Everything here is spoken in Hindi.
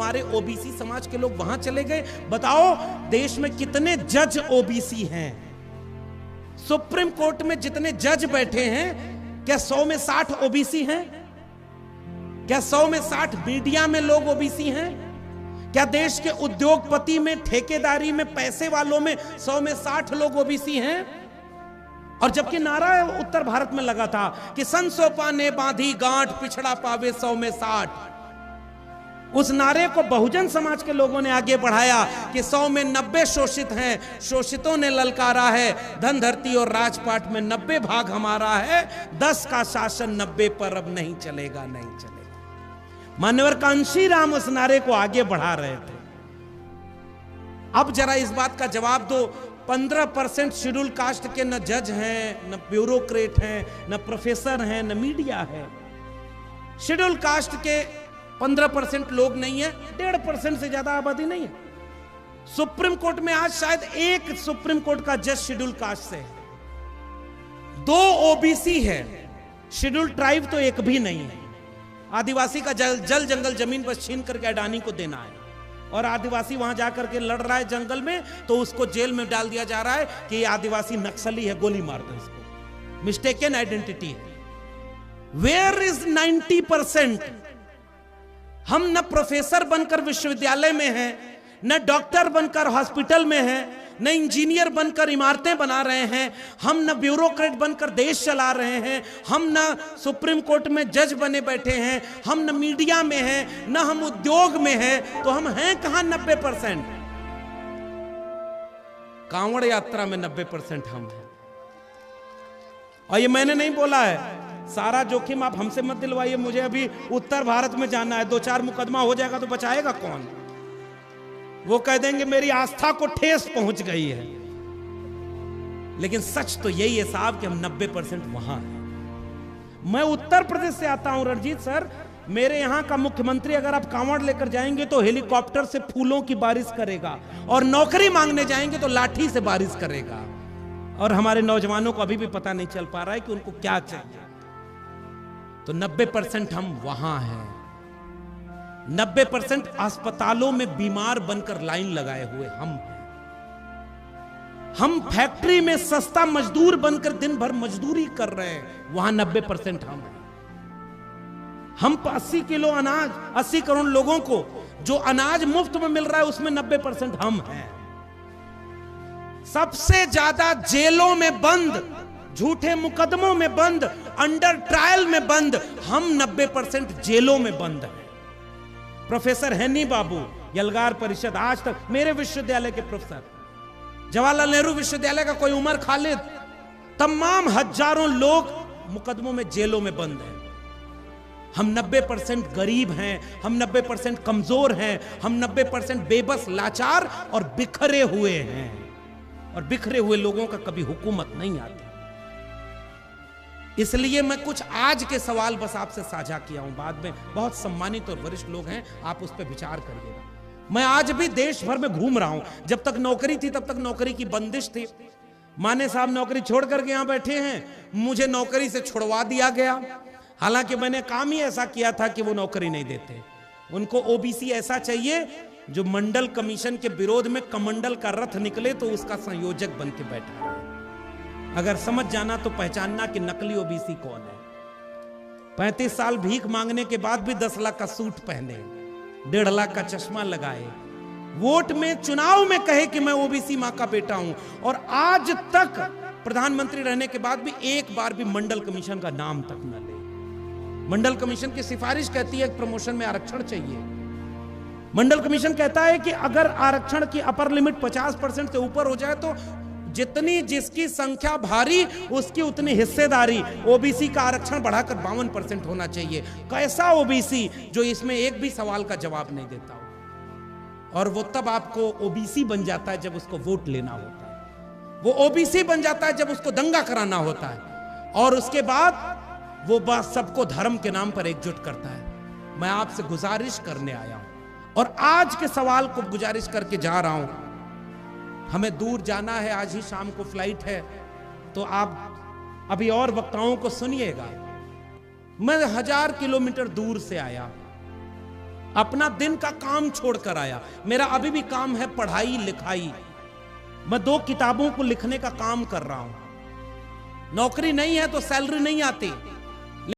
हमारे ओबीसी समाज के लोग वहां चले गए। बताओ देश में कितने जज ओबीसी हैं? सुप्रीम कोर्ट में जितने जज बैठे हैं, क्या 100 में 60 ओबीसी हैं? क्या 100 में 60 मीडिया में लोग ओबीसी हैं? क्या देश के उद्योगपति में, ठेकेदारी में, पैसे वालों में 100 में 60 लोग ओबीसी हैं? और जबकि नारा उत्तर भारत में लगा था कि संसोपा ने बांधी गांठ, पिछड़ा पावे 100 में 60। उस नारे को बहुजन समाज के लोगों ने आगे बढ़ाया कि 100 में 90 शोषित हैं, शोषितों ने ललकारा है, धन धरती और राजपाट में 90 भाग हमारा है, 10 का शासन 90 पर अब नहीं चलेगा, नहीं चलेगा। मान्यवर कांशी राम उस नारे को आगे बढ़ा रहे थे। अब जरा इस बात का जवाब दो, 15% शेड्यूल कास्ट के न जज हैं, न ब्यूरोक्रेट हैं, न प्रोफेसर हैं, न मीडिया है। शेड्यूल कास्ट के 15% लोग नहीं है, 1.5% से ज्यादा आबादी नहीं है। सुप्रीम कोर्ट में आज शायद एक सुप्रीम कोर्ट का जज शेड्यूल कास्ट से है, 2 ओबीसी है, शेड्यूल ट्राइब तो एक भी नहीं है। आदिवासी का जल जंगल जमीन बस छीन करके अडानी को देना है, और आदिवासी वहां जाकर के लड़ रहा है जंगल में, तो उसको जेल में डाल दिया जा रहा है कि ये आदिवासी नक्सली है, गोली मार दो इसको, मिस्टेकन आइडेंटिटी है। Where is 90%? हम न प्रोफेसर बनकर विश्वविद्यालय में हैं, न डॉक्टर बनकर हॉस्पिटल में हैं, न इंजीनियर बनकर इमारतें बना रहे हैं, हम न ब्यूरोक्रेट बनकर देश चला रहे हैं, हम न सुप्रीम कोर्ट में जज बने बैठे हैं, हम न मीडिया में हैं, न हम उद्योग में हैं, तो हम हैं कहां 90%? कांवड़ यात्रा में 90% हम हैं। और ये मैंने नहीं बोला है, सारा जोखिम आप हमसे मत दिलवाइए मुझे। अभी उत्तर भारत में जाना है, 2-4 मुकदमा हो जाएगा तो बचाएगा कौन? वो कह देंगे मेरी आस्था को ठेस पहुंच गई है। लेकिन सच तो यही है साहब कि हम 90% वहां हैं। मैं उत्तर प्रदेश से आता हूं रणजीत सर, मेरे यहां का मुख्यमंत्री अगर आप कांवड़ लेकर जाएंगे तो हेलीकॉप्टर से फूलों की बारिश करेगा, और नौकरी मांगने जाएंगे तो लाठी से बारिश करेगा। और हमारे नौजवानों को अभी भी पता नहीं चल पा रहा है कि उनको क्या चाहिए। तो 90% हम वहां हैं। 90% अस्पतालों में बीमार बनकर लाइन लगाए हुए हम फैक्ट्री में सस्ता मजदूर बनकर दिन भर मजदूरी कर रहे हैं, वहां 90% हम 80 किलो अनाज 80 करोड़ लोगों को जो अनाज मुफ्त में मिल रहा है उसमें 90% हम हैं। सबसे ज्यादा जेलों में बंद, झूठे मुकदमों में बंद, अंडर ट्रायल में बंद, हम 90% जेलों में बंद हैं। प्रोफेसर हैनी बाबू, यलगार परिषद, आज तक मेरे विश्वविद्यालय के प्रोफेसर, जवाहरलाल नेहरू विश्वविद्यालय का कोई उमर खालिद, तमाम हजारों लोग मुकदमों में जेलों में बंद हैं। हम 90% गरीब हैं, हम 90% कमजोर हैं, हम 90% बेबस, लाचार और बिखरे हुए हैं। और बिखरे हुए लोगों का कभी हुकूमत नहीं आती। इसलिए मैं कुछ आज के सवाल बस आपसे साझा किया हूं, बाद में बहुत सम्मानित और वरिष्ठ लोग हैं, आप उस पर विचार करिएगा। मैं आज भी देश भर में घूम रहा हूं। जब तक नौकरी थी तब तक नौकरी की बंदिश थी। माने साहब नौकरी छोड़ करके यहां बैठे हैं, मुझे नौकरी से छुड़वा दिया गया। हालांकि मैंने काम ही ऐसा किया था कि वो नौकरी नहीं देते। उनको ओबीसी ऐसा चाहिए जो मंडल कमीशन के विरोध में कमंडल का रथ निकले तो उसका संयोजक बन के बैठा है। अगर समझ जाना तो पहचानना कि नकली ओबीसी कौन है। 35 साल भीख मांगने के बाद भी 10 लाख का सूट पहने, 1.5 लाख का चश्मा लगाए, वोट में चुनाव में कहे कि मैं ओबीसी मां का बेटा हूं, और आज तक प्रधानमंत्री रहने के बाद भी एक बार भी मंडल कमीशन का नाम तक न ले। मंडल कमीशन की सिफारिश कहती है प्रमोशन में आरक्षण चाहिए। मंडल कमीशन कहता है कि अगर आरक्षण की अपर लिमिट 50% से ऊपर हो जाए तो जितनी जिसकी संख्या भारी उसकी उतनी हिस्सेदारी, ओबीसी का आरक्षण बढ़ाकर 52% होना चाहिए। कैसा ओबीसी जो इसमें एक भी सवाल का जवाब नहीं देता हो। और वो तब आपको ओबीसी बन जाता है जब उसको वोट लेना होता है, वो ओबीसी बन जाता है जब उसको दंगा कराना होता है, और उसके बाद वो बात सबको धर्म के नाम पर एकजुट करता है। मैं आपसे गुजारिश करने आया हूं, और आज के सवाल को गुजारिश करके जा रहा हूं। हमें दूर जाना है, आज ही शाम को फ्लाइट है, तो आप अभी और वक्ताओं को सुनिएगा। मैं 1000 किलोमीटर दूर से आया, अपना दिन का काम छोड़कर आया। मेरा अभी भी काम है पढ़ाई लिखाई। मैं 2 किताबों को लिखने का काम कर रहा हूं। नौकरी नहीं है तो सैलरी नहीं आती।